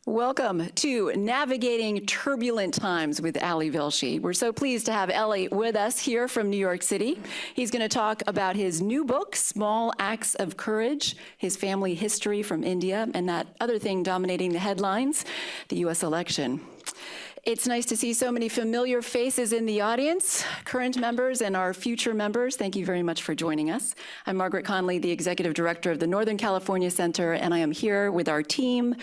Welcome to Navigating Turbulent Times with Ali Velshi. We're so pleased to have Ali with us here from New York City. He's going to talk about his new book, Small Acts of Courage, his family history from India, and that other thing dominating the headlines, the U.S. election. It's nice to see so many familiar faces in the audience, current members and our future members. Thank you very much for joining us. I'm Margaret Conley, the Executive Director of the Northern California Center, and I am here with our team,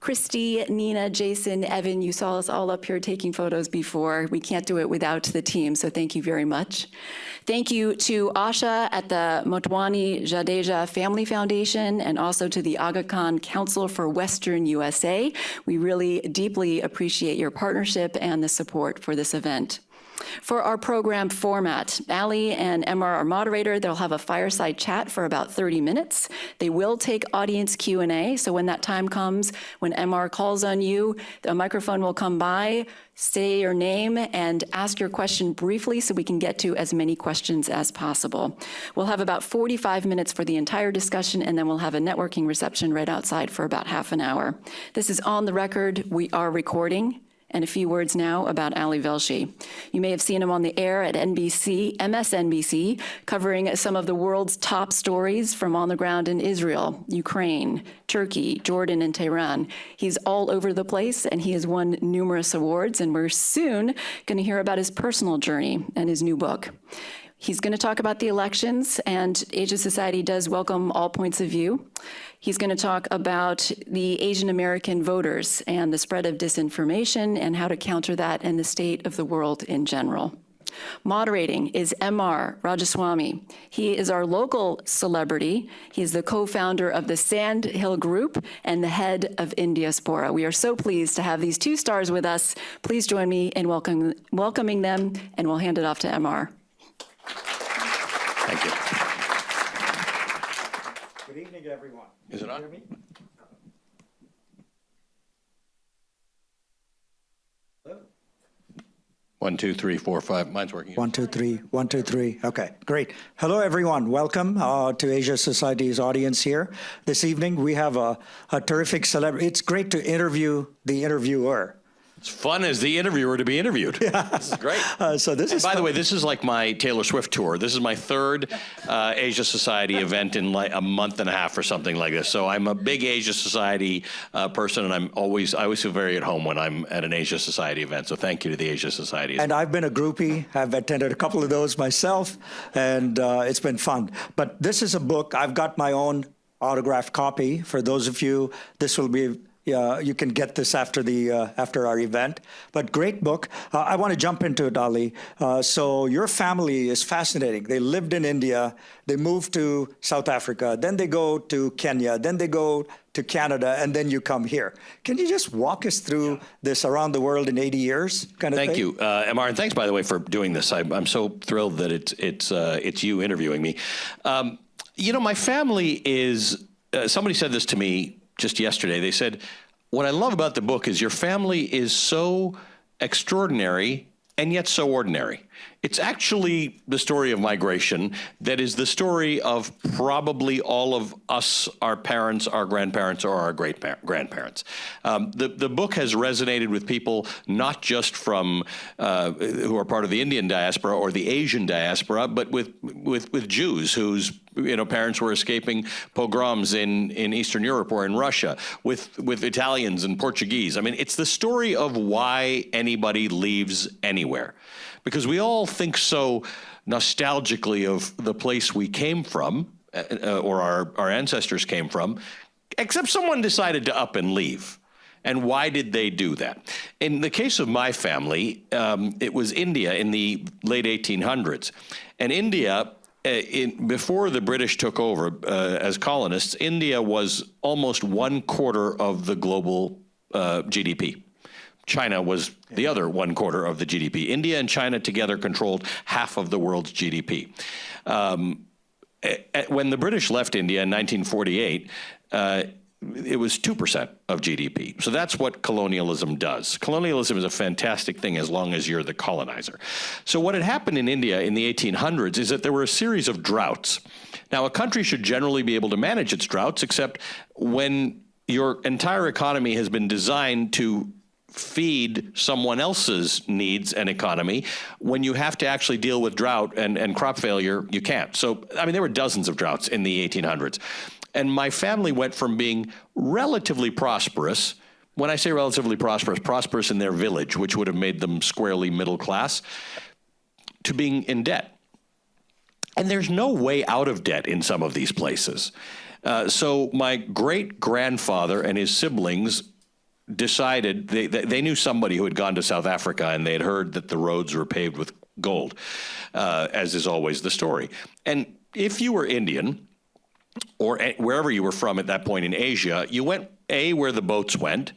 Christy, Nina, Jason, Evan. You saw us all up here taking photos before. We can't do it without the team, so thank you very much. Thank you to Asha at the Motwani Jadeja Family Foundation and also to the Aga Khan Council for Western USA. We really deeply appreciate your partnership and the support for this event. For our program format, Ali and Emma are moderator. They'll have a fireside chat for about 30 minutes. They will take audience Q&A, so when that time comes, when MR calls on you, the microphone will come by, say your name, and ask your question briefly so we can get to as many questions as possible. We'll have about 45 minutes for the entire discussion, and then we'll have a networking reception right outside for about half an hour. This is on the record. We are recording. And a few words now about Ali Velshi. You may have seen him on the air at MSNBC, covering some of the world's top stories from on the ground in Israel, Ukraine, Turkey, Jordan, and Tehran. He's all over the place, and he has won numerous awards, and we're soon going to hear about his personal journey and his new book. He's going to talk about the elections, and Asia Society does welcome all points of view. He's going to talk about the Asian American voters and the spread of disinformation and how to counter that and the state of the world in general. Moderating is MR Rangaswami. He is our local celebrity. He's the co-founder of the Sand Hill Group and the head of Indiaspora. We are so pleased to have these two stars with us. Please join me in welcoming them, and we'll hand it off to MR. Thank you. Good evening, everyone. Is it on? Can you hear me? Hello? 1, 2, 3, 4, 5. Mine's working. 1, 2, 3. 1, 2, 3. Okay, great. Hello, everyone. Welcome to Asia Society's audience here. This evening, we have a terrific celebrity. It's great to interview the interviewer. It's fun as the interviewer to be interviewed. Yeah. This is great. By the way, this is like my Taylor Swift tour. This is my third Asia Society event in like a month and a half or something like this. So I'm a big Asia Society person, and I always feel very at home when I'm at an Asia Society event. So thank you to the Asia Society. And I've been a groupie. I've attended a couple of those myself, and it's been fun. But this is a book. I've got my own autographed copy. For those of you, this will be you can get this after our event. But great book. I want to jump into it, Ali. So your family is fascinating. They lived in India. They moved to South Africa. Then they go to Kenya. Then they go to Canada. And then you come here. Can you just walk us through this around the world in 80 years kind of thing? Thank you, Amar. And thanks, by the way, for doing this. I'm so thrilled that it's you interviewing me. You know, my family is, somebody said this to me just yesterday. They said, what I love about the book is your family is so extraordinary and yet so ordinary. It's actually the story of migration that is the story of probably all of us, our parents, our grandparents, or our great-grandparents. The book has resonated with people not just from who are part of the Indian diaspora or the Asian diaspora, but with Jews whose parents were escaping pogroms in Eastern Europe or in Russia, with Italians and Portuguese. I mean, it's the story of why anybody leaves anywhere. Because we all think so nostalgically of the place we came from, or our ancestors came from, except someone decided to up and leave. And why did they do that? In the case of my family, it was India in the late 1800s. And India, before the British took over as colonists, India was almost 1/4 of the global GDP. China was the other 1/4 of the GDP. India and China together controlled half of the world's GDP. When the British left India in 1948, it was 2% of GDP. So that's what colonialism does. Colonialism is a fantastic thing as long as you're the colonizer. So what had happened in India in the 1800s is that there were a series of droughts. Now, a country should generally be able to manage its droughts, except when your entire economy has been designed to feed someone else's needs and economy. When you have to actually deal with drought and crop failure, you can't. So, I mean, there were dozens of droughts in the 1800s. And my family went from being relatively prosperous. When I say relatively prosperous, prosperous in their village, which would have made them squarely middle class, to being in debt. And there's no way out of debt in some of these places. So my great-grandfather and his siblings decided, they knew somebody who had gone to South Africa, and they had heard that the roads were paved with gold, as is always the story. And if you were Indian, or wherever you were from at that point in Asia, you went, A, where the boats went,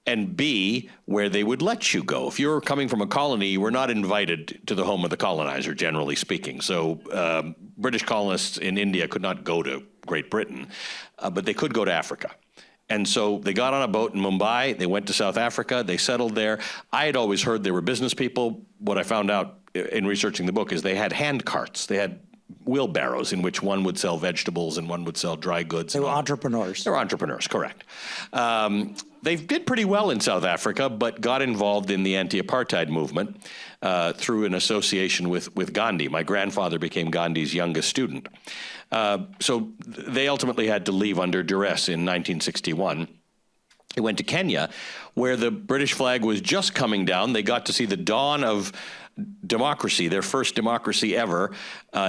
and B, where they would let you go. If you were coming from a colony, you were not invited to the home of the colonizer, generally speaking. So British colonists in India could not go to Great Britain, but they could go to Africa. And so they got on a boat in Mumbai, they went to South Africa, they settled there. I had always heard they were business people. What I found out in researching the book is they had hand carts. They had wheelbarrows in which one would sell vegetables and one would sell dry goods. They were entrepreneurs. They were entrepreneurs, correct. They did pretty well in South Africa, but got involved in the anti-apartheid movement through an association with Gandhi. My grandfather became Gandhi's youngest student. So they ultimately had to leave under duress in 1961. They went to Kenya, where the British flag was just coming down. They got to see the dawn of democracy, their first democracy ever,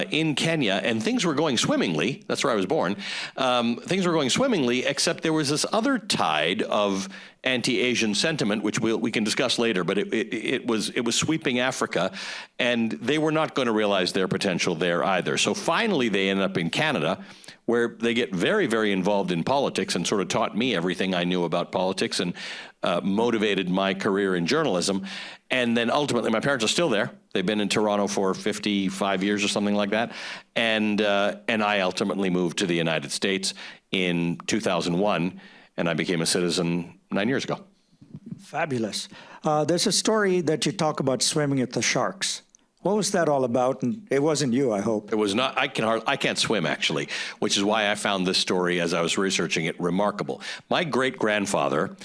in Kenya, and things were going swimmingly. That's where I was born. Things were going swimmingly, except there was this other tide of anti-Asian sentiment, which we can discuss later, but it was sweeping Africa, and they were not going to realize their potential there either. So finally, they ended up in Canada, where they get very, very involved in politics and sort of taught me everything I knew about politics and motivated my career in journalism. And then ultimately, my parents are still there. They've been in Toronto for 55 years or something like that. And I ultimately moved to the United States in 2001, and I became a citizen 9 years ago. Fabulous. There's a story that you talk about swimming at the sharks. What was that all about? And it wasn't you, I hope. It was not. I can't swim, actually, which is why I found this story, as I was researching it, remarkable. My great-grandfather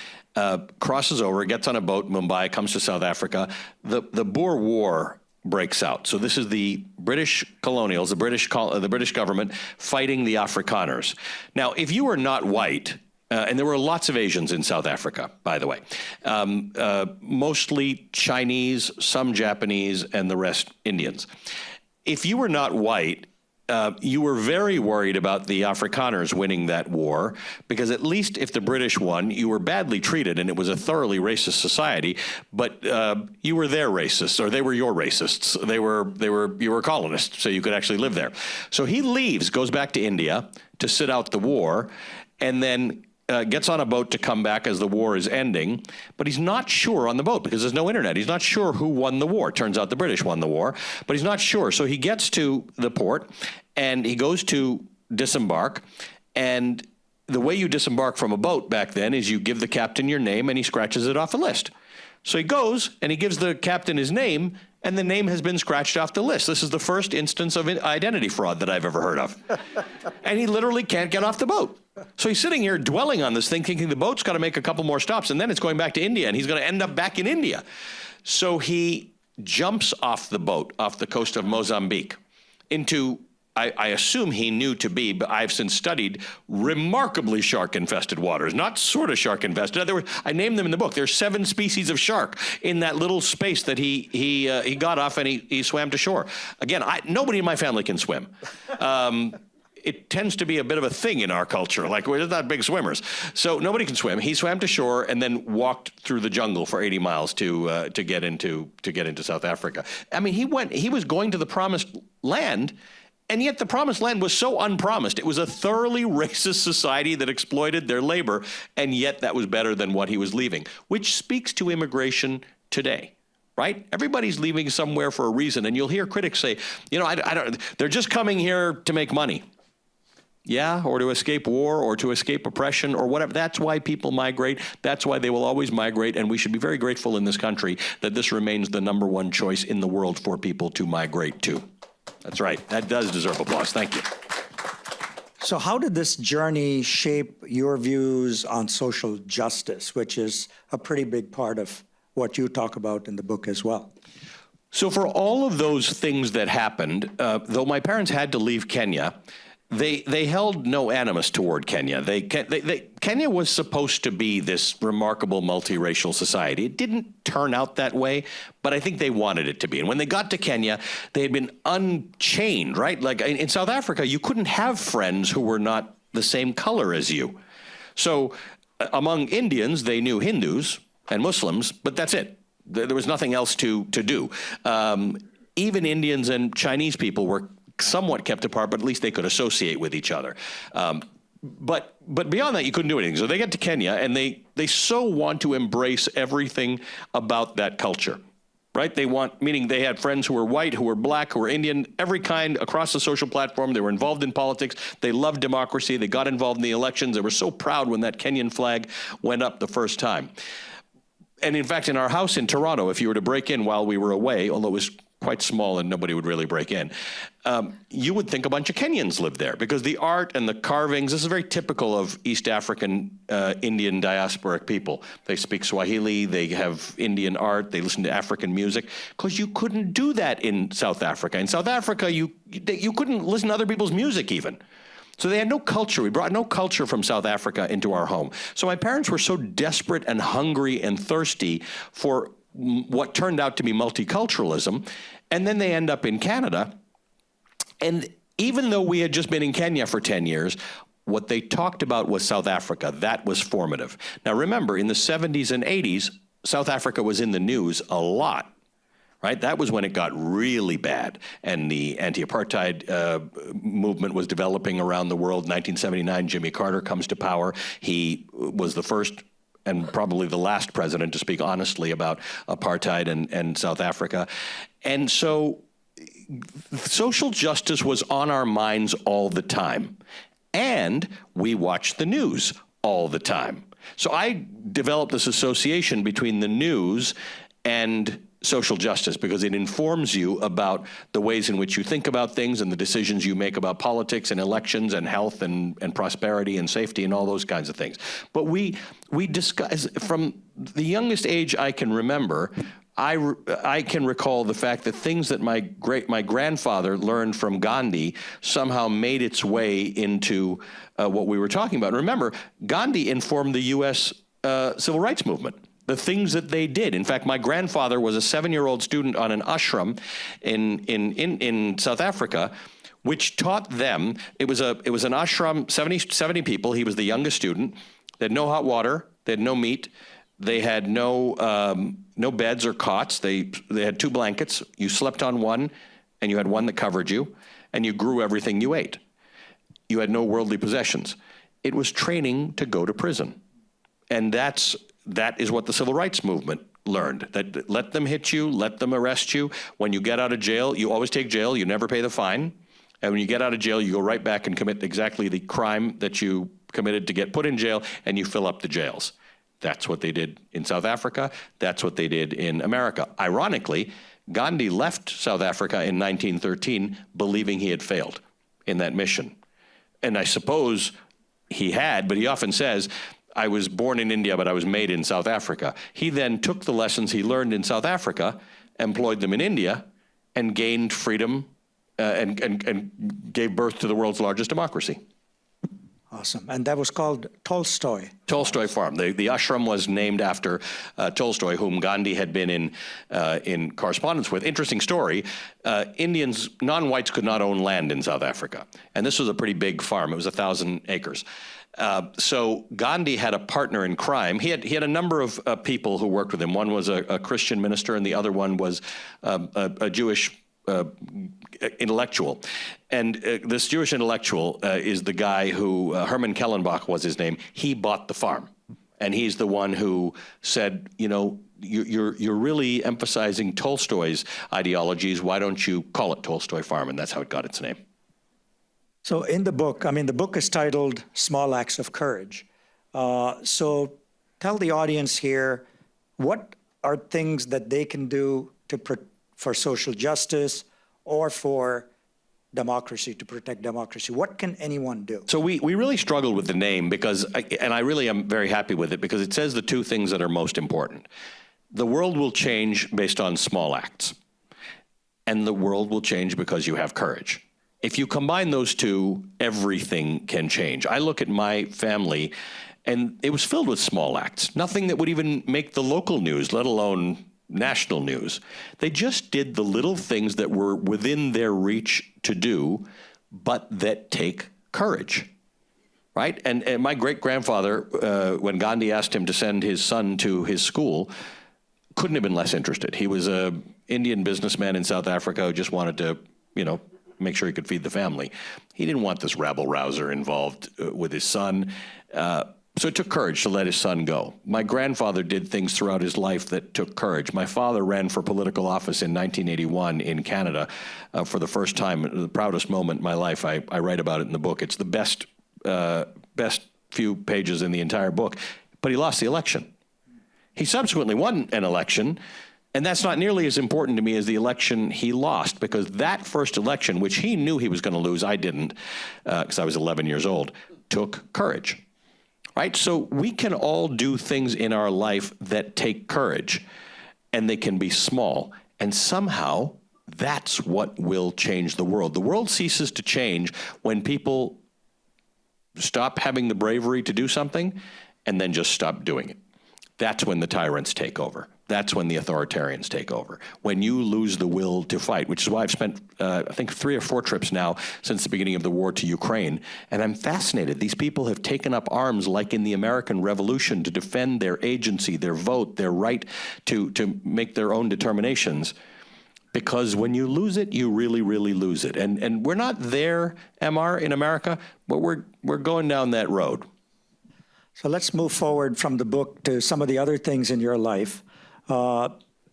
crosses over, gets on a boat in Mumbai, comes to South Africa. The Boer War breaks out. So this is the British colonials, the British government fighting the Afrikaners. Now, if you were not white, and there were lots of Asians in South Africa, by the way, mostly Chinese, some Japanese, and the rest Indians. If you were not white, you were very worried about the Afrikaners winning that war, because at least if the British won, you were badly treated, and it was a thoroughly racist society, but you were their racists, or they were your racists. You were colonists, so you could actually live there. So he leaves, goes back to India to sit out the war, and then gets on a boat to come back as the war is ending, but he's not sure on the boat because there's no internet. He's not sure who won the war. Turns out the British won the war, but he's not sure. So he gets to the port and he goes to disembark. And the way you disembark from a boat back then is you give the captain your name and he scratches it off a list. So he goes and he gives the captain his name, and the name has been scratched off the list. This is the first instance of identity fraud that I've ever heard of. And he literally can't get off the boat. So he's sitting here dwelling on this thing, thinking the boat's got to make a couple more stops, and then it's going back to India, and he's going to end up back in India. So he jumps off the boat, off the coast of Mozambique, into, I assume he knew to be, but I've since studied, remarkably shark-infested waters. Not sort of shark-infested. I named them in the book. There's 7 species of shark in that little space that he got off, and he swam to shore. Again, nobody in my family can swim. It tends to be a bit of a thing in our culture. Like, we're not big swimmers. So nobody can swim. He swam to shore and then walked through the jungle for 80 miles to get into South Africa. I mean, he was going to the promised land, and yet the promised land was so unpromised. It was a thoroughly racist society that exploited their labor, and yet that was better than what he was leaving, which speaks to immigration today. Right? Everybody's leaving somewhere for a reason, and you'll hear critics say, they're just coming here to make money. Yeah, or to escape war, or to escape oppression, or whatever. That's why people migrate. That's why they will always migrate, and we should be very grateful in this country that this remains the #1 choice in the world for people to migrate to. That's right. That does deserve applause. Thank you. So how did this journey shape your views on social justice, which is a pretty big part of what you talk about in the book as well? So for all of those things that happened, though my parents had to leave Kenya, they held no animus toward Kenya. Kenya was supposed to be this remarkable multiracial society. It didn't turn out that way, but I think they wanted it to be. And when they got to Kenya, they had been unchained, right? Like in South Africa, you couldn't have friends who were not the same color as you. So among Indians, they knew Hindus and Muslims, but that's it. There was nothing else to do. Even Indians and Chinese people were somewhat kept apart, but at least they could associate with each other. But beyond that, you couldn't do anything. So they get to Kenya, and they so want to embrace everything about that culture, right? Meaning they had friends who were white, who were black, who were Indian, every kind across the social platform. They were involved in politics. They loved democracy. They got involved in the elections. They were so proud when that Kenyan flag went up the first time. And in fact, in our house in Toronto, if you were to break in while we were away, although it was quite small and nobody would really break in, you would think a bunch of Kenyans lived there because the art and the carvings, this is very typical of East African Indian diasporic people. They speak Swahili, they have Indian art, they listen to African music, because you couldn't do that in South Africa. In South Africa, you couldn't listen to other people's music even. So they had no culture. We brought no culture from South Africa into our home. So my parents were so desperate and hungry and thirsty for what turned out to be multiculturalism. And then they end up in Canada. And even though we had just been in Kenya for 10 years, what they talked about was South Africa. That was formative. Now remember, in the 70s and 80s, South Africa was in the news a lot. Right? That was when it got really bad, and the anti-apartheid movement was developing around the world. 1979, Jimmy Carter comes to power. He was the first and probably the last president to speak honestly about apartheid and South Africa. And so social justice was on our minds all the time. And we watched the news all the time. So I developed this association between the news and social justice because it informs you about the ways in which you think about things and the decisions you make about politics and elections and health and prosperity and safety and all those kinds of things. But we discuss, from the youngest age I can remember, I can recall the fact that things that my grandfather learned from Gandhi somehow made its way into what we were talking about. Remember, Gandhi informed the U.S. Civil rights movement. The things that they did. In fact, my grandfather was a 7-year-old student on an ashram in South Africa, which taught them, it was an ashram, 70 people. He was the youngest student. They had no hot water. They had no meat. They had no beds or cots. They had 2 blankets. You slept on one, and you had one that covered you, and you grew everything you ate. You had no worldly possessions. It was training to go to prison. And that is what the civil rights movement learned, that let them hit you, let them arrest you. When you get out of jail, you always take jail, you never pay the fine. And when you get out of jail, you go right back and commit exactly the crime that you committed to get put in jail, and you fill up the jails. That's what they did in South Africa. That's what they did in America. Ironically, Gandhi left South Africa in 1913 believing he had failed in that mission. And I suppose he had, but he often says, I was born in India, but I was made in South Africa. He then took the lessons he learned in South Africa, employed them in India, and gained freedom and gave birth to the world's largest democracy. Awesome. And that was called Tolstoy. Tolstoy Farm. The ashram was named after Tolstoy, whom Gandhi had been in correspondence with. Interesting story. Indians, non-whites, could not own land in South Africa. And this was a pretty big farm. It was 1,000 acres. So Gandhi had a partner in crime. He had a number of people who worked with him. One was a Christian minister, and the other one was a Jewish intellectual. And this Jewish intellectual is the guy who, Herman Kellenbach was his name. He bought the farm. And he's the one who said, you know, you're really emphasizing Tolstoy's ideologies. Why don't you call it Tolstoy Farm? And that's how it got its name. So in the book, the book is titled Small Acts of Courage. So tell the audience here, what are things that they can do for social justice or for democracy, to protect democracy? What can anyone do? So we really struggled with the name because, and I really am very happy with it because it says the two things that are most important. The world will change based on small acts, and the world will change because you have courage. If you combine those two, everything can change. I look at my family, and it was filled with small acts, nothing that would even make the local news, let alone national news. They just did the little things that were within their reach to do, but that take courage, right? And my great-grandfather, when Gandhi asked him to send his son to his school, couldn't have been less interested. He was an Indian businessman in South Africa who just wanted to, make sure he could feed the family. He didn't want this rabble-rouser involved with his son. So it took courage to let his son go. My grandfather did things throughout his life that took courage. My father ran for political office in 1981 in Canada for the first time. The proudest moment in my life. I write about it in the book. It's the best few pages in the entire book. But he lost the election. He subsequently won an election, and that's not nearly as important to me as the election he lost, because that first election, which he knew he was going to lose, I didn't, because I was 11 years old, took courage. Right? So we can all do things in our life that take courage, and they can be small. And somehow that's what will change the world. The world ceases to change when people stop having the bravery to do something and then just stop doing it. That's when the tyrants take over. That's when the authoritarians take over. When you lose the will to fight, which is why I've spent, I think, 3 or 4 trips now since the beginning of the war to Ukraine. And I'm fascinated. These people have taken up arms like in the American Revolution to defend their agency, their vote, their right to make their own determinations. Because when you lose it, you really, really lose it. And we're not there, MR, in America, but we're going down that road. So let's move forward from the book to some of the other things in your life.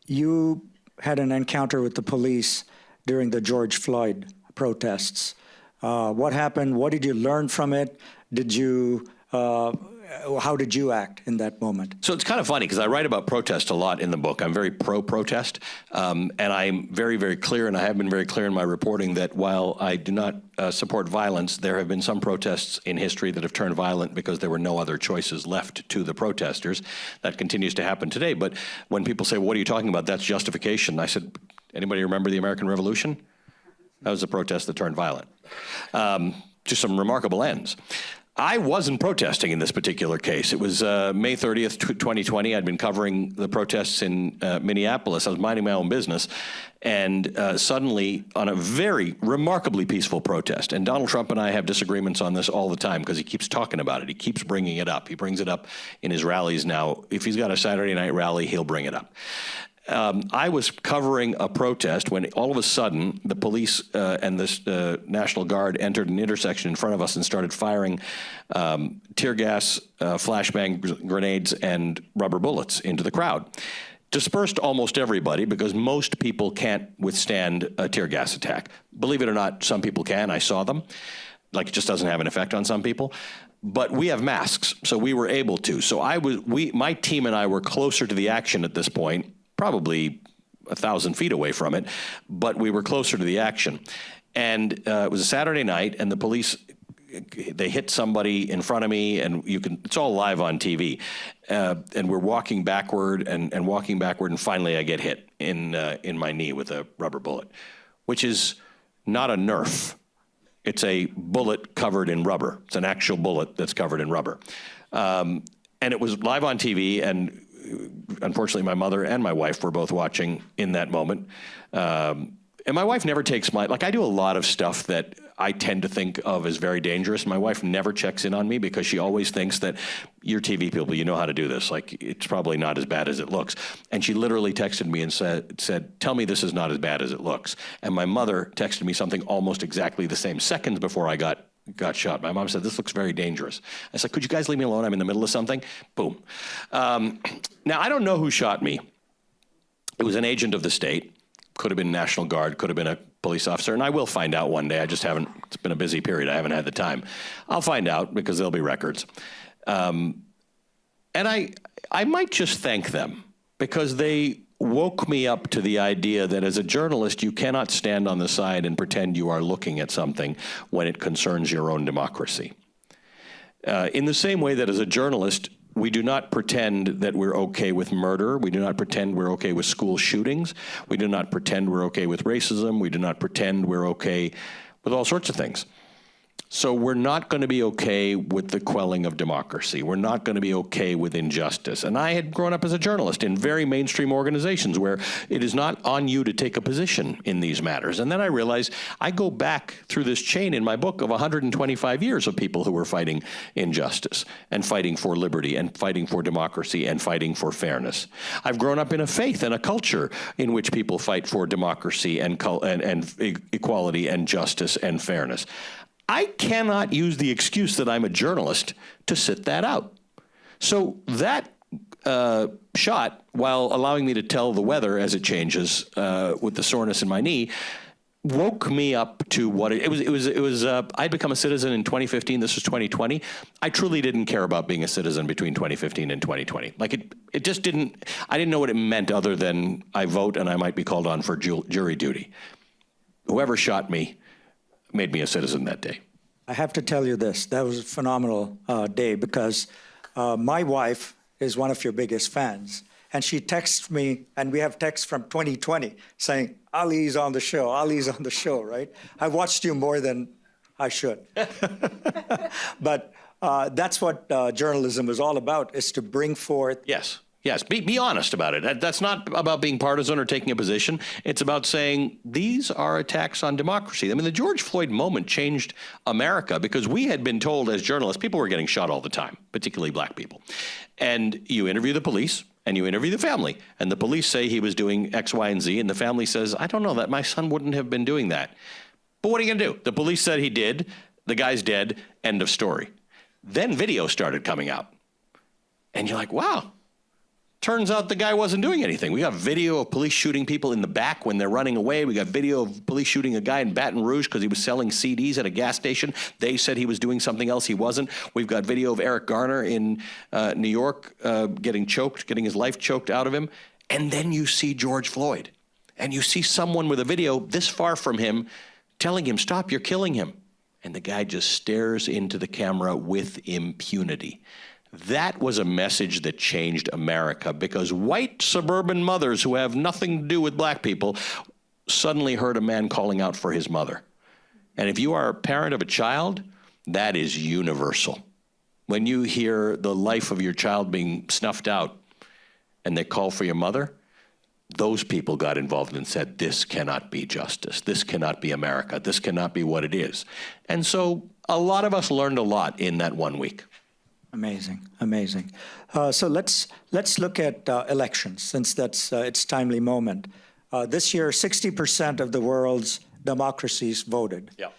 You had an encounter with the police during the George Floyd protests. What happened? What did you learn from it? How did you act in that moment? So it's kind of funny because I write about protest a lot in the book. I'm very pro-protest, and I'm very, very clear, and I have been very clear in my reporting that while I do not support violence, there have been some protests in history that have turned violent because there were no other choices left to the protesters. That continues to happen today. But when people say, well, what are you talking about? That's justification. I said, anybody remember the American Revolution? That was a protest that turned violent. To some remarkable ends. I wasn't protesting in this particular case. It was May 30th, 2020. I'd been covering the protests in Minneapolis. I was minding my own business. And suddenly, on a very remarkably peaceful protest, and Donald Trump and I have disagreements on this all the time because he keeps talking about it. He keeps bringing it up. He brings it up in his rallies now. If he's got a Saturday night rally, he'll bring it up. I was covering a protest when all of a sudden the police and this National Guard entered an intersection in front of us and started firing tear gas, flashbang grenades, and rubber bullets into the crowd. Dispersed almost everybody because most people can't withstand a tear gas attack. Believe it or not, some people can. I saw them. Like, it just doesn't have an effect on some people. But we have masks, so we were able to. So my team and I were closer to the action at this point, probably 1,000 feet away from it, but we were closer to the action. And it was a Saturday night, and the police, they hit somebody in front of me, and it's all live on TV. And we're walking backward and walking backward, and finally I get hit in my knee with a rubber bullet, which is not a Nerf. It's a bullet covered in rubber. It's an actual bullet that's covered in rubber. And it was live on TV, and unfortunately, my mother and my wife were both watching in that moment. And my wife never takes I do a lot of stuff that I tend to think of as very dangerous. My wife never checks in on me because she always thinks that you're TV people, you know how to do this. Like, it's probably not as bad as it looks. And she literally texted me and said, tell me this is not as bad as it looks. And my mother texted me something almost exactly the same seconds before I got shot. My mom said, this looks very dangerous. I said, could you guys leave me alone? I'm in the middle of something. Boom. Now, I don't know who shot me. It was an agent of the state. Could have been National Guard, could have been a police officer, and I will find out one day. I just haven't, it's been a busy period. I haven't had the time. I'll find out because there'll be records. And I might just thank them because they woke me up to the idea that as a journalist, you cannot stand on the side and pretend you are looking at something when it concerns your own democracy. In the same way that as a journalist, we do not pretend that we're okay with murder. We do not pretend we're okay with school shootings. We do not pretend we're okay with racism. We do not pretend we're okay with all sorts of things. So we're not going to be okay with the quelling of democracy. We're not going to be okay with injustice. And I had grown up as a journalist in very mainstream organizations where it is not on you to take a position in these matters. And then I realized I go back through this chain in my book of 125 years of people who were fighting injustice and fighting for liberty and fighting for democracy and fighting for fairness. I've grown up in a faith and a culture in which people fight for democracy and equality and justice and fairness. I cannot use the excuse that I'm a journalist to sit that out. So that shot, while allowing me to tell the weather as it changes with the soreness in my knee, woke me up to what it was. I'd become a citizen in 2015. This was 2020. I truly didn't care about being a citizen between 2015 and 2020. Like it just didn't. I didn't know what it meant other than I vote and I might be called on for jury duty. Whoever shot me made me a citizen that day. I have to tell you this. That was a phenomenal day because my wife is one of your biggest fans. And she texts me, and we have texts from 2020 saying, Ali's on the show, Ali's on the show, right? I watched you more than I should. But that's what journalism is all about, is to bring forth. Yes. Yes, be honest about it. That's not about being partisan or taking a position. It's about saying these are attacks on democracy. I mean, the George Floyd moment changed America because we had been told as journalists, people were getting shot all the time, particularly black people. And you interview the police and you interview the family. And the police say he was doing X, Y, and Z. And the family says, I don't know, that my son wouldn't have been doing that. But what are you going to do? The police said he did. The guy's dead. End of story. Then video started coming out. And you're like, wow. Turns out the guy wasn't doing anything. We got video of police shooting people in the back when they're running away. We got video of police shooting a guy in Baton Rouge because he was selling CDs at a gas station. They said he was doing something else. He wasn't. We've got video of Eric Garner in New York getting his life choked out of him. And then you see George Floyd. And you see someone with a video this far from him telling him, stop, you're killing him. And the guy just stares into the camera with impunity. That was a message that changed America because white suburban mothers who have nothing to do with black people suddenly heard a man calling out for his mother. And if you are a parent of a child, that is universal. When you hear the life of your child being snuffed out and they call for your mother, those people got involved and said, this cannot be justice. This cannot be America. This cannot be what it is. And so a lot of us learned a lot in that 1 week. Amazing, amazing. So let's look at elections, since that's its timely moment. This year, 60% of the world's democracies voted. Yeah,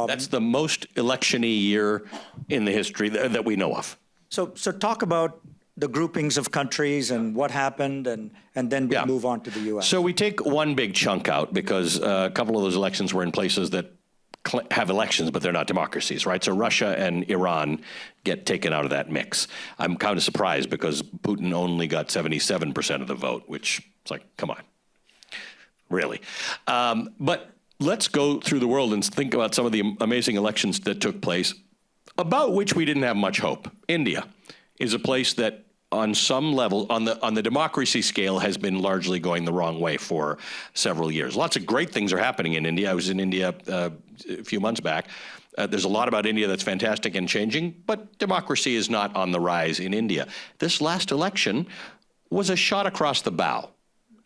that's the most election-y year in the history that we know of. So talk about the groupings of countries and what happened, and then we move on to the U.S. So we take one big chunk out because a couple of those elections were in places that have elections, but they're not democracies, right? So Russia and Iran get taken out of that mix. I'm kind of surprised because Putin only got 77% of the vote, which is like, come on, really? But let's go through the world and think about some of the amazing elections that took place, about which we didn't have much hope. India is a place that on some level, on the democracy scale, has been largely going the wrong way for several years. Lots of great things are happening in India. I was in India a few months back. There's a lot about India that's fantastic and changing, but democracy is not on the rise in India. This last election was a shot across the bow.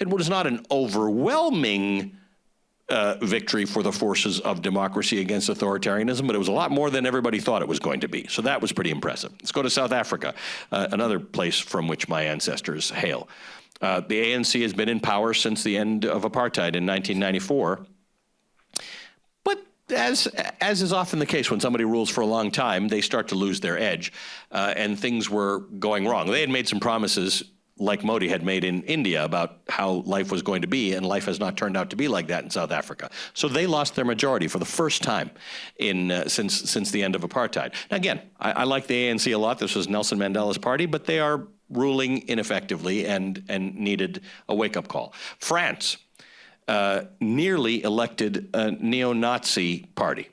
It was not an overwhelming victory for the forces of democracy against authoritarianism, but it was a lot more than everybody thought it was going to be. So that was pretty impressive. Let's go to South Africa, another place from which my ancestors hail. The ANC has been in power since the end of apartheid in 1994. But as is often the case when somebody rules for a long time, they start to lose their edge, and things were going wrong. They had made some promises like Modi had made in India about how life was going to be, and life has not turned out to be like that in South Africa. So they lost their majority for the first time since the end of apartheid. Now again, I like the ANC a lot. This was Nelson Mandela's party, but they are ruling ineffectively and needed a wake-up call. France nearly elected a neo-Nazi party.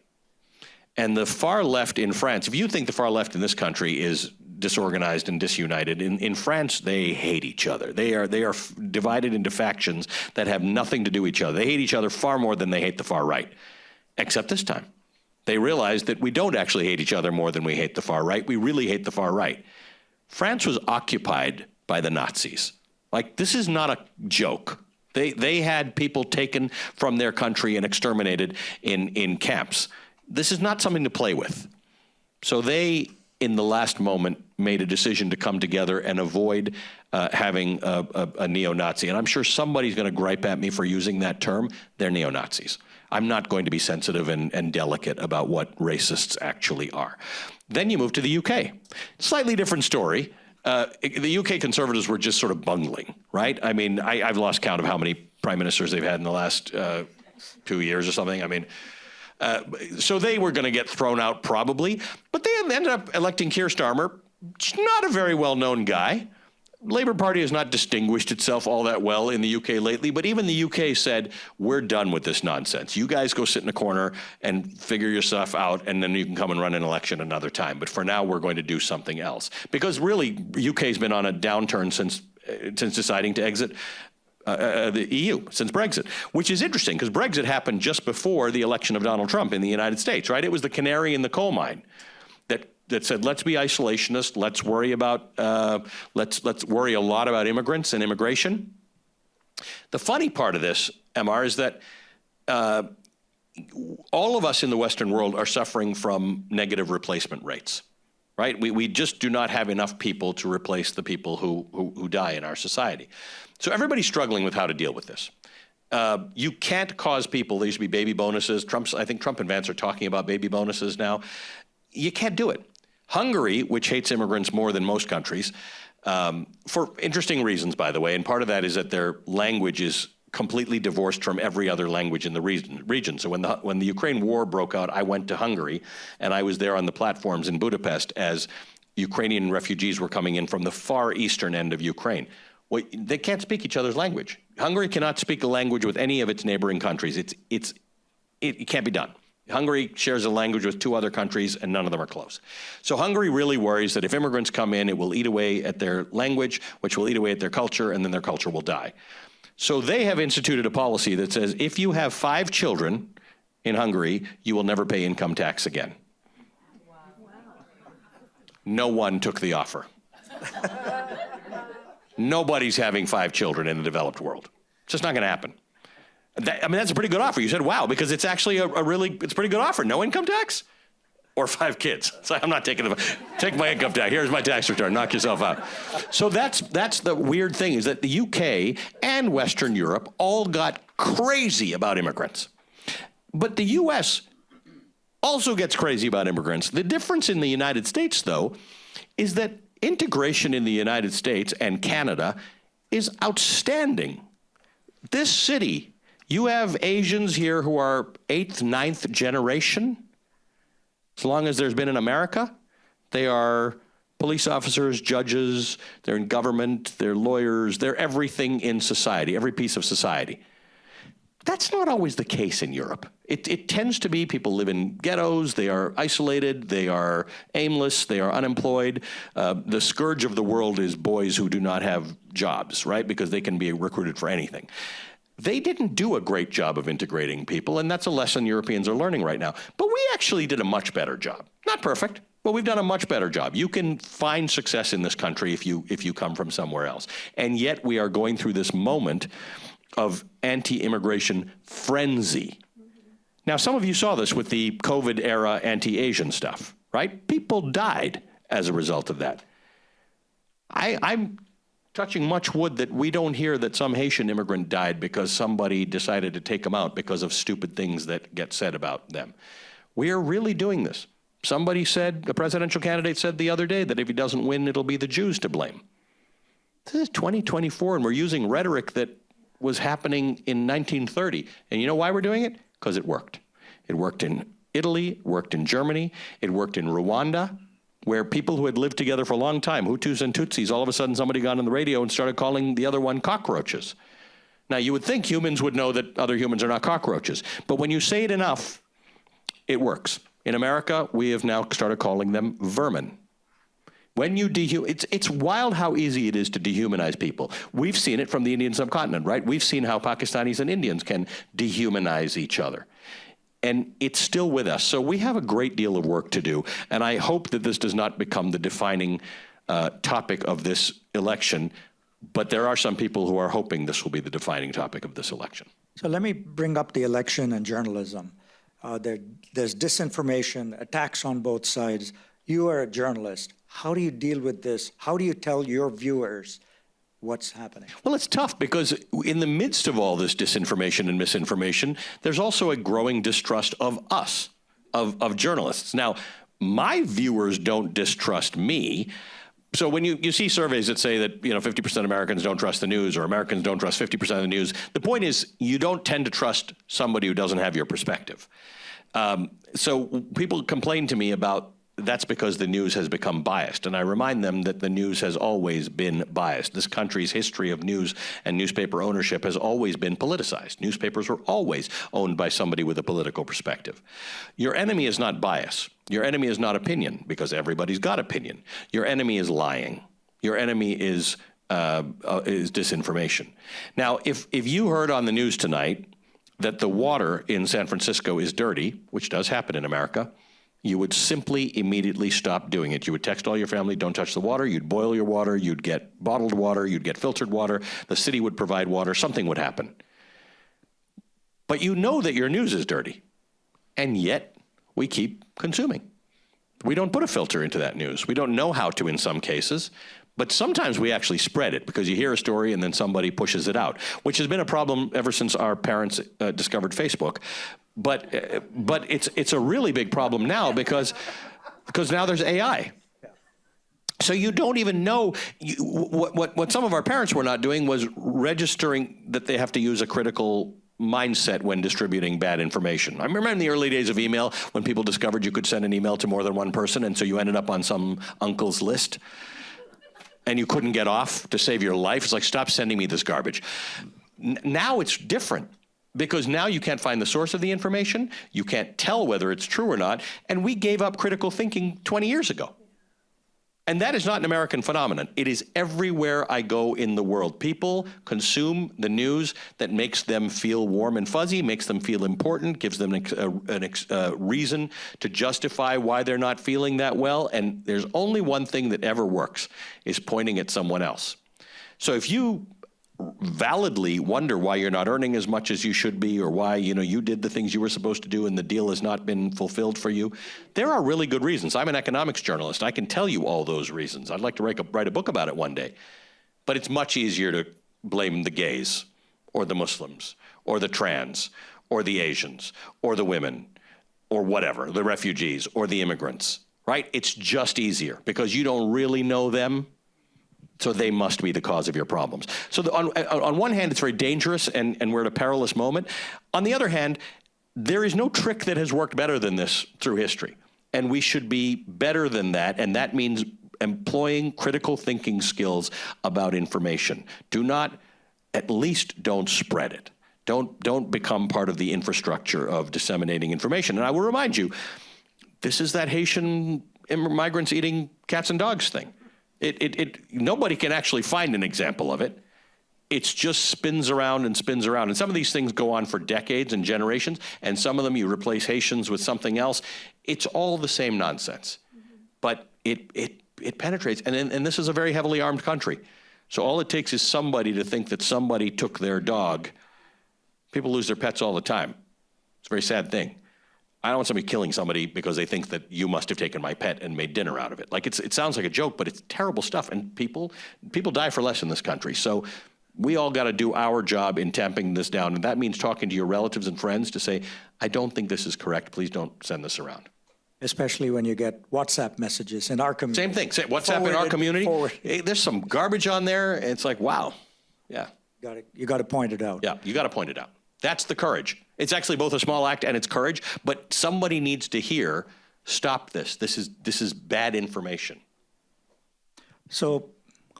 And the far left in France, if you think the far left in this country is disorganized and disunited, in France they hate each other. They are divided into factions that have nothing to do with each other. They hate each other far more than they hate the far right. Except this time. They realized that we don't actually hate each other more than we hate the far right. We really hate the far right. France was occupied by the Nazis. Like, this is not a joke. They had people taken from their country and exterminated in camps. This is not something to play with. So they, in the last moment, made a decision to come together and avoid having a neo-Nazi. And I'm sure somebody's going to gripe at me for using that term. They're neo-Nazis. I'm not going to be sensitive and delicate about what racists actually are. Then you move to the UK. Slightly different story. The UK Conservatives were just sort of bungling, right? I mean, I've lost count of how many prime ministers they've had in the last 2 years or something. I mean, so they were going to get thrown out probably, but they ended up electing Keir Starmer, not a very well-known guy. Labour Party has not distinguished itself all that well in the UK lately, but even the UK said, we're done with this nonsense. You guys go sit in a corner and figure your stuff out, and then you can come and run an election another time. But for now, we're going to do something else. Because really, UK's been on a downturn since deciding to exit the EU, since Brexit, which is interesting because Brexit happened just before the election of Donald Trump in the United States, right? It was the canary in the coal mine that said, let's be isolationist, let's worry about, let's worry a lot about immigrants and immigration. The funny part of this, Mr., is that all of us in the Western world are suffering from negative replacement rates, right? We just do not have enough people to replace the people who die in our society. So everybody's struggling with how to deal with this. You can't cause people, there used to be baby bonuses. I think Trump and Vance are talking about baby bonuses now. You can't do it. Hungary, which hates immigrants more than most countries, for interesting reasons, by the way, and part of that is that their language is completely divorced from every other language in the region. So when the Ukraine war broke out, I went to Hungary, and I was there on the platforms in Budapest as Ukrainian refugees were coming in from the far eastern end of Ukraine. Well, they can't speak each other's language. Hungary cannot speak a language with any of its neighboring countries. It can't be done. Hungary shares a language with 2 other countries, and none of them are close. So Hungary really worries that if immigrants come in, it will eat away at their language, which will eat away at their culture, and then their culture will die. So they have instituted a policy that says if you have 5 children in Hungary, you will never pay income tax again. Wow. No one took the offer. Nobody's having 5 children in the developed world. It's just not going to happen. That's a pretty good offer. You said, wow, because it's actually it's a pretty good offer. No income tax or 5 kids. So I'm not take my income tax. Here's my tax return. Knock yourself out. So that's the weird thing is that the UK and Western Europe all got crazy about immigrants. But the US also gets crazy about immigrants. The difference in the United States, though, is that integration in the United States and Canada is outstanding. This city, you have Asians here who are 8th, 9th generation. As long as there's been in America, they are police officers, judges, they're in government, they're lawyers, they're everything in society, every piece of society. That's not always the case in Europe. It tends to be people live in ghettos, they are isolated, they are aimless, they are unemployed. The scourge of the world is boys who do not have jobs, right? Because they can be recruited for anything. They didn't do a great job of integrating people, and that's a lesson Europeans are learning right now. But we actually did a much better job. Not perfect, but we've done a much better job. You can find success in this country if you come from somewhere else. And yet we are going through this moment of anti-immigration frenzy. Now, some of you saw this with the COVID-era anti-Asian stuff, right? People died as a result of that. I'm touching much wood that we don't hear that some Haitian immigrant died because somebody decided to take them out because of stupid things that get said about them. We are really doing this. Somebody said, a presidential candidate said the other day that if he doesn't win, it'll be the Jews to blame. This is 2024, and we're using rhetoric that was happening in 1930. And you know why we're doing it? Because it worked. It worked in Italy, it worked in Germany, it worked in Rwanda, where people who had lived together for a long time, Hutus and Tutsis, all of a sudden somebody got on the radio and started calling the other one cockroaches. Now, you would think humans would know that other humans are not cockroaches, but when you say it enough, it works. In America, we have now started calling them vermin. When you it's wild how easy it is to dehumanize people. We've seen it from the Indian subcontinent, right? We've seen how Pakistanis and Indians can dehumanize each other. And it's still with us. So we have a great deal of work to do. And I hope that this does not become the defining topic of this election. But there are some people who are hoping this will be the defining topic of this election. So let me bring up the election and journalism. There's disinformation, attacks on both sides. You are a journalist. How do you deal with this? How do you tell your viewers what's happening? Well, it's tough because in the midst of all this disinformation and misinformation, there's also a growing distrust of us, of journalists. Now, my viewers don't distrust me. So when you see surveys that say that 50% of Americans don't trust the news, or Americans don't trust 50% of the news, the point is you don't tend to trust somebody who doesn't have your perspective. So people complain to me about that's because the news has become biased. And I remind them that the news has always been biased. This country's history of news and newspaper ownership has always been politicized. Newspapers were always owned by somebody with a political perspective. Your enemy is not bias. Your enemy is not opinion, because everybody's got opinion. Your enemy is lying. Your enemy is disinformation. Now, if you heard on the news tonight that the water in San Francisco is dirty, which does happen in America, you would simply immediately stop doing it. You would text all your family, don't touch the water. You'd boil your water. You'd get bottled water. You'd get filtered water. The city would provide water. Something would happen. But you know that your news is dirty. And yet we keep consuming. We don't put a filter into that news. We don't know how to in some cases. But sometimes we actually spread it because you hear a story and then somebody pushes it out, which has been a problem ever since our parents discovered Facebook. But it's a really big problem now because now there's AI. So you don't even know what some of our parents were not doing was registering that they have to use a critical mindset when distributing bad information. I remember in the early days of email when people discovered you could send an email to more than one person, and so you ended up on some uncle's list. And you couldn't get off to save your life. It's like, stop sending me this garbage. Now it's different because now you can't find the source of the information. You can't tell whether it's true or not. And we gave up critical thinking 20 years ago. And that is not an American phenomenon. It is everywhere I go in the world. People consume the news that makes them feel warm and fuzzy, makes them feel important, gives them a reason to justify why they're not feeling that well. And there's only one thing that ever works, is pointing at someone else. So if you validly wonder why you're not earning as much as you should be, or why you did the things you were supposed to do and the deal has not been fulfilled for you, there are really good reasons. I'm an economics journalist. I can tell you all those reasons. I'd like to write a book about it one day. But it's much easier to blame the gays or the Muslims or the trans or the Asians or the women or whatever, the refugees or the immigrants, right? It's just easier because you don't really know them. So they must be the cause of your problems. So on one hand, it's very dangerous and we're at a perilous moment. On the other hand, there is no trick that has worked better than this through history. And we should be better than that. And that means employing critical thinking skills about information. At least don't spread it. Don't become part of the infrastructure of disseminating information. And I will remind you, this is that Haitian migrants eating cats and dogs thing. Nobody can actually find an example of it. It just spins around and spins around. And some of these things go on for decades and generations, and some of them you replace Haitians with something else. It's all the same nonsense. But it penetrates. And this is a very heavily armed country. So all it takes is somebody to think that somebody took their dog. People lose their pets all the time. It's a very sad thing. I don't want somebody killing somebody because they think that you must have taken my pet and made dinner out of it. Like it sounds like a joke, but it's terrible stuff. And people die for less in this country. So we all got to do our job in tamping this down. And that means talking to your relatives and friends to say, I don't think this is correct. Please don't send this around. especially when you get WhatsApp messages in our community. Same thing. WhatsApp in our community. Hey, there's some garbage on there. It's like, wow. Yeah. You got to point it out. Yeah, you got to point it out. That's the courage. It's actually both a small act and it's courage, but somebody needs to hear, stop this. This is bad information. So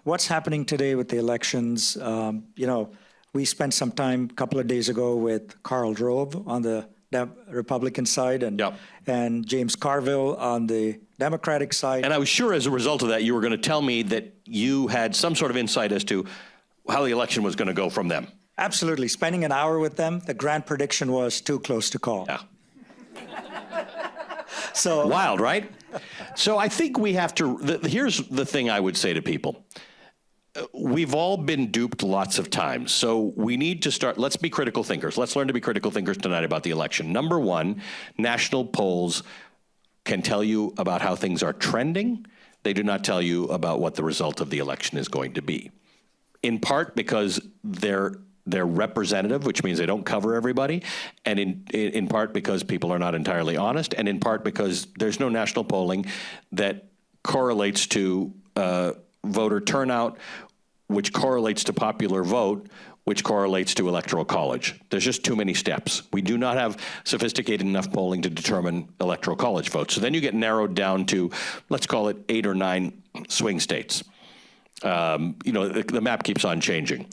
what's happening today with the elections? We spent some time a couple of days ago with Karl Rove on the Republican side and James Carville on the Democratic side. And I was sure as a result of that, you were going to tell me that you had some sort of insight as to how the election was going to go from them. Absolutely. Spending an hour with them, the grand prediction was too close to call. Yeah. So wild, right? So I think we have to, here's the thing I would say to people. We've all been duped lots of times. So we need to start, let's be critical thinkers. Let's learn to be critical thinkers tonight about the election. Number one, national polls can tell you about how things are trending. They do not tell you about what the result of the election is going to be. In part because they're representative, which means they don't cover everybody, and in part because people are not entirely honest, and in part because there's no national polling that correlates to voter turnout, which correlates to popular vote, which correlates to electoral college. There's just too many steps. We do not have sophisticated enough polling to determine electoral college votes. So then you get narrowed down to, let's call it 8 or 9 swing states. The map keeps on changing.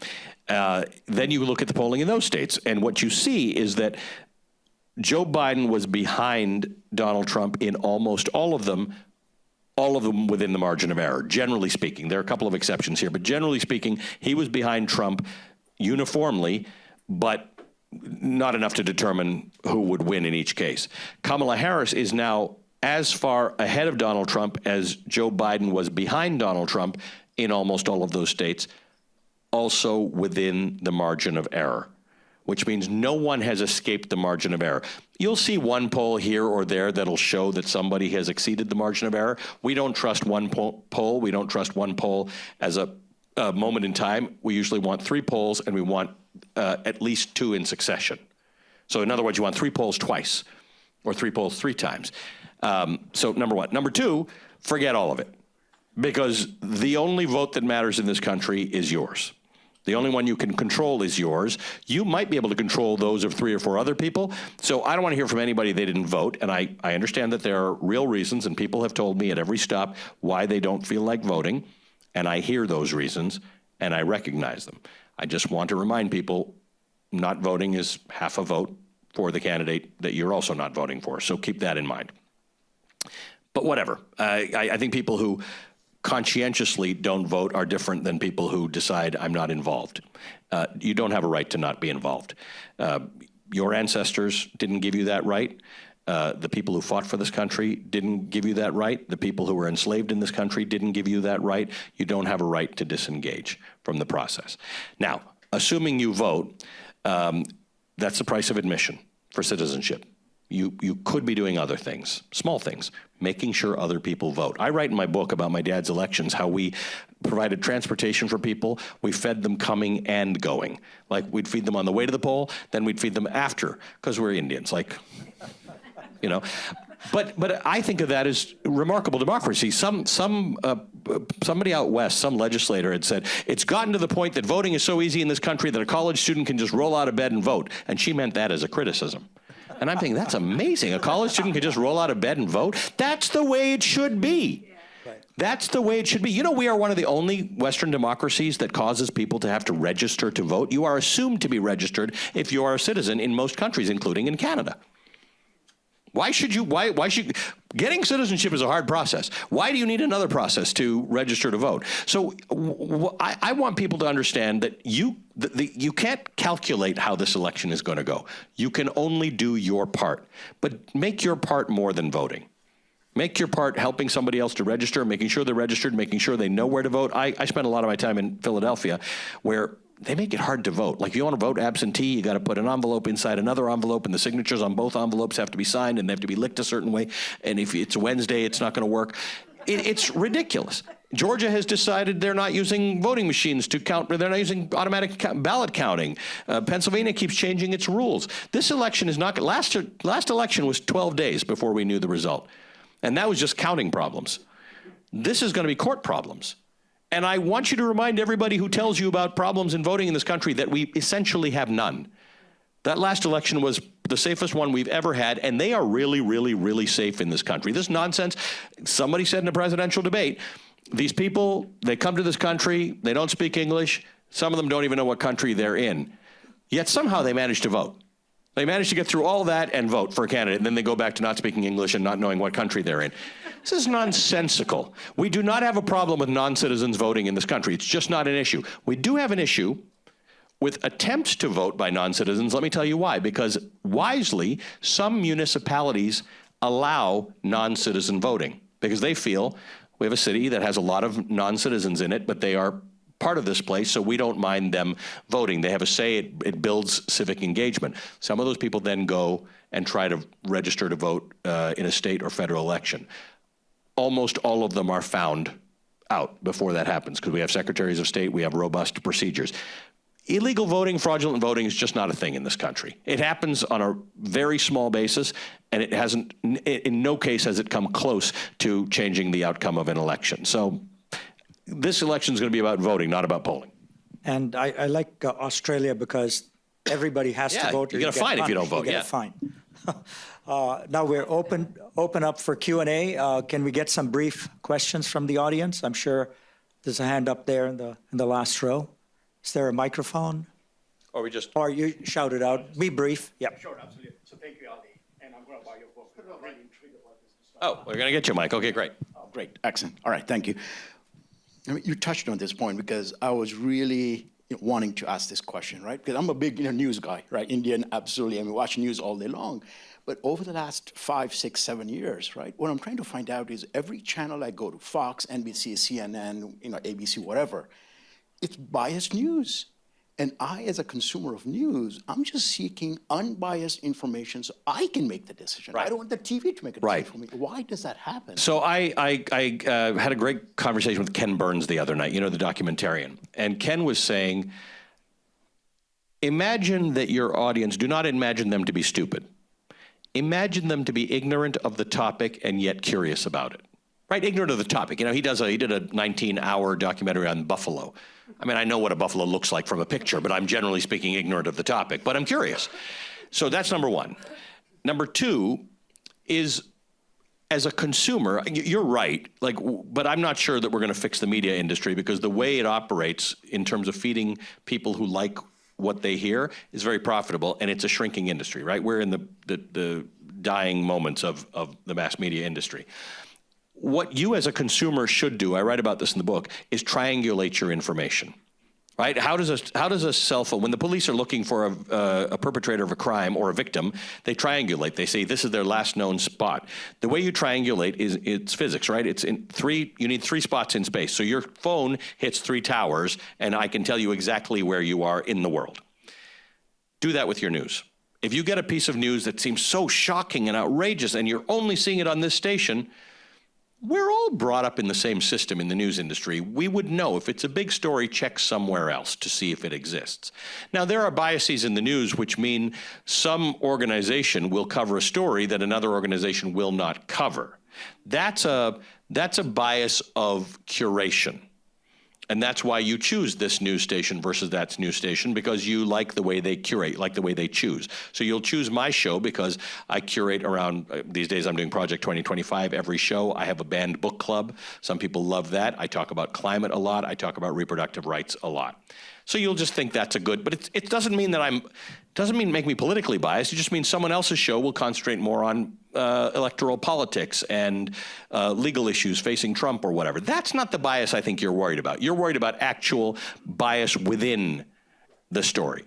Then you look at the polling in those states, and what you see is that Joe Biden was behind Donald Trump in almost all of them within the margin of error, generally speaking. There are a couple of exceptions here, but generally speaking, he was behind Trump uniformly, but not enough to determine who would win in each case. Kamala Harris is now as far ahead of Donald Trump as Joe Biden was behind Donald Trump in almost all of those states, also within the margin of error, which means no one has escaped the margin of error. You'll see one poll here or there that'll show that somebody has exceeded the margin of error. We don't trust one poll. We don't trust one poll as a moment in time. We usually want 3 polls, and we want at least 2 in succession. So in other words, you want 3 polls twice, or 3 polls 3 times. So number one. Number two, forget all of it, because the only vote that matters in this country is yours. The only one you can control is yours. You might be able to control those of 3 or 4 other people. So I don't want to hear from anybody they didn't vote. And I understand that there are real reasons, and people have told me at every stop why they don't feel like voting. And I hear those reasons, and I recognize them. I just want to remind people not voting is half a vote for the candidate that you're also not voting for. So keep that in mind. But whatever. I think people who conscientiously don't vote are different than people who decide I'm not involved. You don't have a right to not be involved. Your ancestors didn't give you that right. The people who fought for this country didn't give you that right. The people who were enslaved in this country didn't give you that right. You don't have a right to disengage from the process. Now, assuming you vote, that's the price of admission for citizenship. You could be doing other things, small things, making sure other people vote. I write in my book about my dad's elections how we provided transportation for people. We fed them coming and going. Like, we'd feed them on the way to the poll, then we'd feed them after, because we're Indians, But I think of that as remarkable democracy. Somebody out west, some legislator had said, it's gotten to the point that voting is so easy in this country that a college student can just roll out of bed and vote. And she meant that as a criticism. And I'm thinking, that's amazing. A college student can just roll out of bed and vote? That's the way it should be. Right. That's the way it should be. We are one of the only Western democracies that causes people to have to register to vote. You are assumed to be registered if you are a citizen in most countries, including in Canada. Why should getting citizenship is a hard process. Why do you need another process to register to vote? So I want people to understand that you can't calculate how this election is going to go. You can only do your part, but make your part more than voting. Make your part helping somebody else to register, making sure they're registered, making sure they know where to vote. I spent a lot of my time in Philadelphia where they make it hard to vote. Like, if you want to vote absentee, you got to put an envelope inside another envelope, and the signatures on both envelopes have to be signed, and they have to be licked a certain way. And if it's Wednesday, it's not going to work. It's ridiculous. Georgia has decided they're not using voting machines to count. They're not using automatic ballot counting. Pennsylvania keeps changing its rules. This election is not. Last election was 12 days before we knew the result. And that was just counting problems. This is going to be court problems. And I want you to remind everybody who tells you about problems in voting in this country that we essentially have none. That last election was the safest one we've ever had, and they are really, really, really safe in this country. This nonsense, somebody said in a presidential debate, these people, they come to this country, they don't speak English, some of them don't even know what country they're in, yet somehow they manage to vote. They manage to get through all that and vote for a candidate, and then they go back to not speaking English and not knowing what country they're in. This is nonsensical. We do not have a problem with non-citizens voting in this country. It's just not an issue. We do have an issue with attempts to vote by non-citizens. Let me tell you why. Because wisely, some municipalities allow non-citizen voting because they feel we have a city that has a lot of non-citizens in it, but they are part of this place, so we don't mind them voting. They have a say, it builds civic engagement. Some of those people then go and try to register to vote in a state or federal election. Almost all of them are found out before that happens because we have secretaries of state, we have robust procedures. Illegal voting, fraudulent voting is just not a thing in this country. It happens on a very small basis, and it hasn't, in no case has it come close to changing the outcome of an election. So this election is going to be about voting, not about polling. And I like Australia because everybody has to vote. You get a fine if you don't vote. You get a fine. Now we're open up for Q&A. Can we get some brief questions from the audience? I'm sure there's a hand up there in the last row. Is there a microphone? Or you shout it out. Be brief. Yep. Sure, absolutely. So thank you, Ali. And I'm going to buy your book. I'm really intrigued about this. Oh, we're going to get you, Mike. Okay, great. Oh, great. Excellent. All right. Thank you. I mean, you touched on this point because I was really wanting to ask this question, right? Because I'm a big news guy, right? Indian, absolutely. I mean, watch news all day long. But over the last 5, 6, 7 years, right, what I'm trying to find out is every channel I go to, Fox, NBC, CNN, ABC, whatever, it's biased news. And I, as a consumer of news, I'm just seeking unbiased information so I can make the decision. Right. I don't want the TV to make a decision for me. Why does that happen? So I had a great conversation with Ken Burns the other night, the documentarian. And Ken was saying, imagine that your audience, do not imagine them to be stupid. Imagine them to be ignorant of the topic and yet curious about it. Right? Ignorant of the topic. He did a 19-hour documentary on buffalo. I mean, I know what a buffalo looks like from a picture, but I'm generally speaking ignorant of the topic, but I'm curious. So that's number one. Number two is, as a consumer, you're right, but I'm not sure that we're going to fix the media industry because the way it operates in terms of feeding people who like what they hear is very profitable, and it's a shrinking industry, right? We're in the dying moments of the mass media industry. What you as a consumer should do, I write about this in the book, is triangulate your information, right? How does a cell phone, when the police are looking for a perpetrator of a crime or a victim, they triangulate. They say this is their last known spot. The way you triangulate it's physics, right? You need 3 spots in space. So your phone hits 3 towers, and I can tell you exactly where you are in the world. Do that with your news. If you get a piece of news that seems so shocking and outrageous, and you're only seeing it on this station, we're all brought up in the same system in the news industry. We would know if it's a big story, check somewhere else to see if it exists. Now, there are biases in the news which mean some organization will cover a story that another organization will not cover. That's a bias of curation. And that's why you choose this news station versus that news station, because you like the way they curate, like the way they choose. So you'll choose my show because I curate around, these days I'm doing Project 2025 every show. I have a banned book club. Some people love that. I talk about climate a lot. I talk about reproductive rights a lot. So you'll just think that's a good, but it doesn't mean that doesn't mean make me politically biased. It just means someone else's show will concentrate more on electoral politics and legal issues facing Trump or whatever. That's not the bias I think you're worried about. You're worried about actual bias within the story.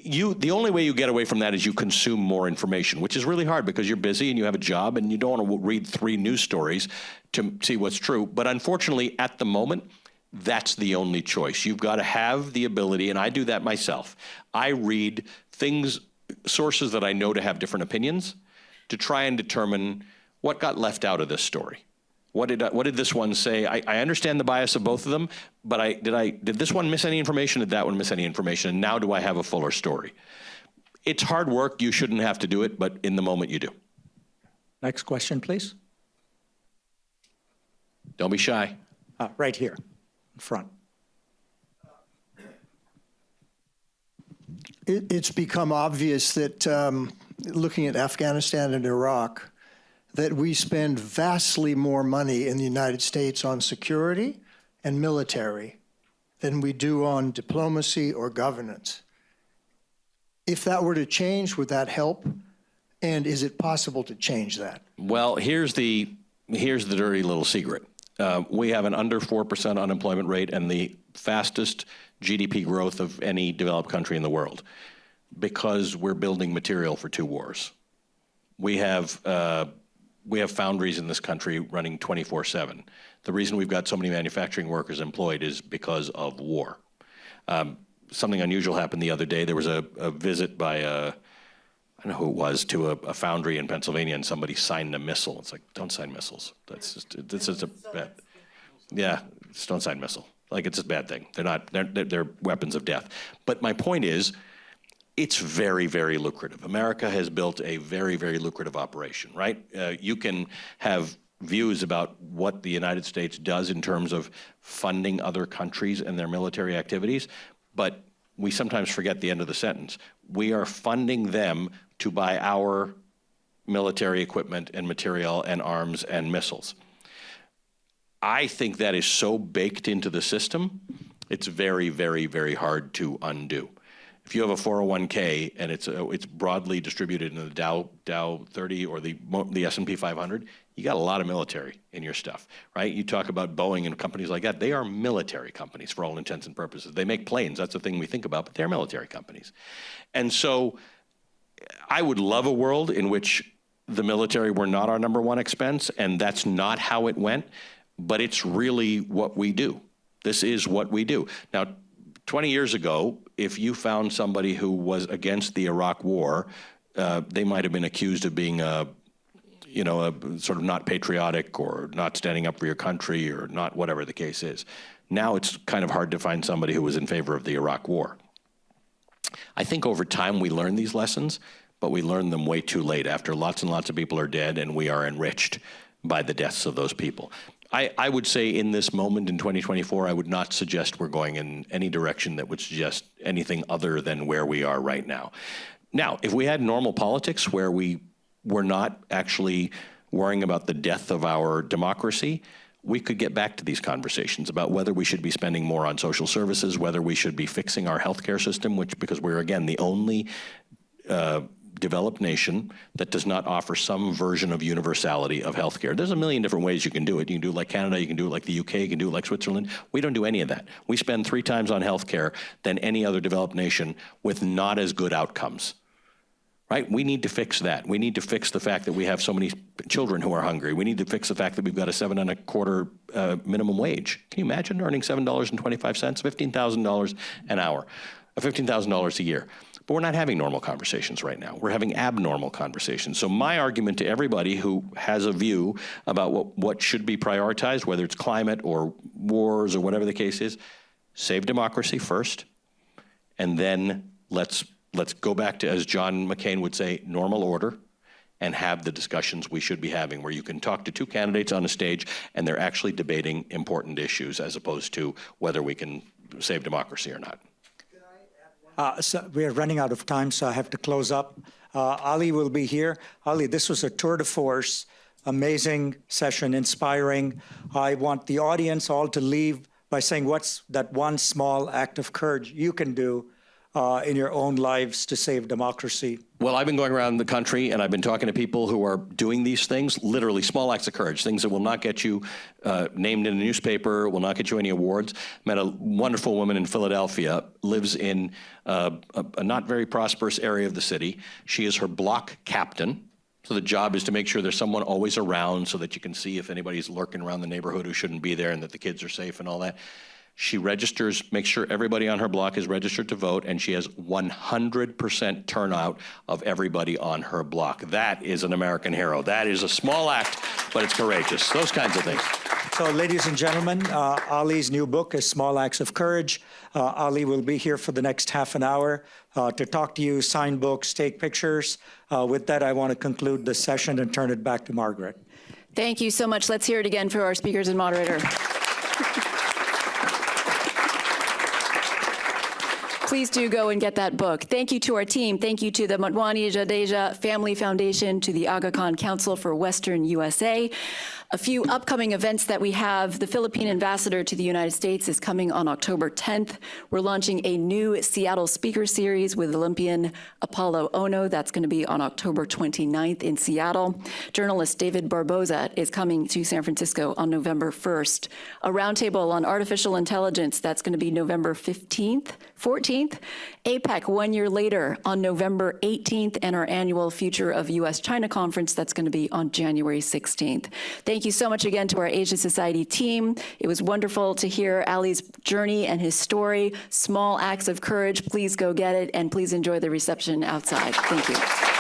The only way you get away from that is you consume more information, which is really hard because you're busy and you have a job and you don't want to read 3 news stories to see what's true. But unfortunately, at the moment, that's the only choice. You've got to have the ability, and I do that myself. I read sources that I know to have different opinions, to try and determine what got left out of this story. What did this one say? I understand the bias of both of them, but did this one miss any information? Did that one miss any information? And now do I have a fuller story? It's hard work. You shouldn't have to do it, but in the moment you do. Next question, please. Don't be shy. Right here, in front. It's become obvious that looking at Afghanistan and Iraq, that we spend vastly more money in the United States on security and military than we do on diplomacy or governance. If that were to change, would that help? And is it possible to change that? Well, here's the dirty little secret. We have an under 4% unemployment rate and the fastest GDP growth of any developed country in the world because we're building material for 2 wars. We have foundries in this country running 24/7. The reason we've got so many manufacturing workers employed is because of war. Something unusual happened the other day. There was a visit by I don't know who it was, to a foundry in Pennsylvania, and somebody signed a missile. It's like, don't sign missiles. This is a bad. Yeah, just don't sign missile. Like, it's a bad thing. They're weapons of death. But my point is, it's very, very lucrative. America has built a very, very lucrative operation, right? You can have views about what the United States does in terms of funding other countries and their military activities, but we sometimes forget the end of the sentence. We are funding them to buy our military equipment and material and arms and missiles. I think that is so baked into the system, it's very, very, very hard to undo. If you have a 401k and it's broadly distributed in the Dow 30 or the S&P 500, you got a lot of military in your stuff, right? You talk about Boeing and companies like that. They are military companies for all intents and purposes. They make planes. That's the thing we think about, but they're military companies. And so I would love a world in which the military were not our number one expense, and that's not how it went, but it's really what we do. This is what we do. Now, 20 years ago, if you found somebody who was against the Iraq war, they might have been accused of being a sort of not patriotic or not standing up for your country or not whatever the case is. Now it's kind of hard to find somebody who was in favor of the Iraq war. I think over time we learn these lessons, but we learn them way too late after lots and lots of people are dead and we are enriched by the deaths of those people. I would say in this moment in 2024, I would not suggest we're going in any direction that would suggest anything other than where we are right now. Now, if we had normal politics where we were not actually worrying about the death of our democracy, we could get back to these conversations about whether we should be spending more on social services, whether we should be fixing our healthcare system, because we're, again, the only developed nation that does not offer some version of universality of healthcare. There's a million different ways you can do it. You can do it like Canada, you can do it like the UK, you can do it like Switzerland. We don't do any of that. We spend 3 times on healthcare than any other developed nation with not as good outcomes. Right? We need to fix that. We need to fix the fact that we have so many children who are hungry. We need to fix the fact that we've got a $7.25 minimum wage. Can you imagine earning $7.25, $15,000 an hour, $15,000 a year? But we're not having normal conversations right now. We're having abnormal conversations. So my argument to everybody who has a view about what should be prioritized, whether it's climate or wars or whatever the case is, save democracy first, and then let's go back to, as John McCain would say, normal order, and have the discussions we should be having, where you can talk to 2 candidates on a stage and they're actually debating important issues as opposed to whether we can save democracy or not. So we are running out of time, so I have to close up. Ali will be here. Ali, this was a tour de force, amazing session, inspiring. I want the audience all to leave by saying what's that one small act of courage you can do in your own lives to save democracy. Well, I've been going around the country and I've been talking to people who are doing these things, literally small acts of courage, things that will not get you named in a newspaper, will not get you any awards. Met a wonderful woman in Philadelphia, lives in a not very prosperous area of the city. She is her block captain. So the job is to make sure there's someone always around so that you can see if anybody's lurking around the neighborhood who shouldn't be there and that the kids are safe and all that. She registers, makes sure everybody on her block is registered to vote, and she has 100% turnout of everybody on her block. That is an American hero. That is a small act, but it's courageous. Those kinds of things. So, ladies and gentlemen, Ali's new book is Small Acts of Courage. Ali will be here for the next half an hour to talk to you, sign books, take pictures. With that, I want to conclude the session and turn it back to Margaret. Thank you so much. Let's hear it again for our speakers and moderator. Please do go and get that book. Thank you to our team. Thank you to the Motwani Jadeja Family Foundation, to the Aga Khan Council for Western USA. A few upcoming events that we have. The Philippine ambassador to the United States is coming on October 10th. We're launching a new Seattle speaker series with Olympian Apollo Ono. That's going to be on October 29th in Seattle. Journalist David Barboza is coming to San Francisco on November 1st. A roundtable on artificial intelligence, that's going to be November 14th. APEC 1 year later on November 18th, and our annual Future of U.S.-China Conference, that's going to be on January 16th. Thank you so much again to our Asia Society team. It was wonderful to hear Ali's journey and his story. Small acts of courage. Please go get it, and please enjoy the reception outside. Thank you.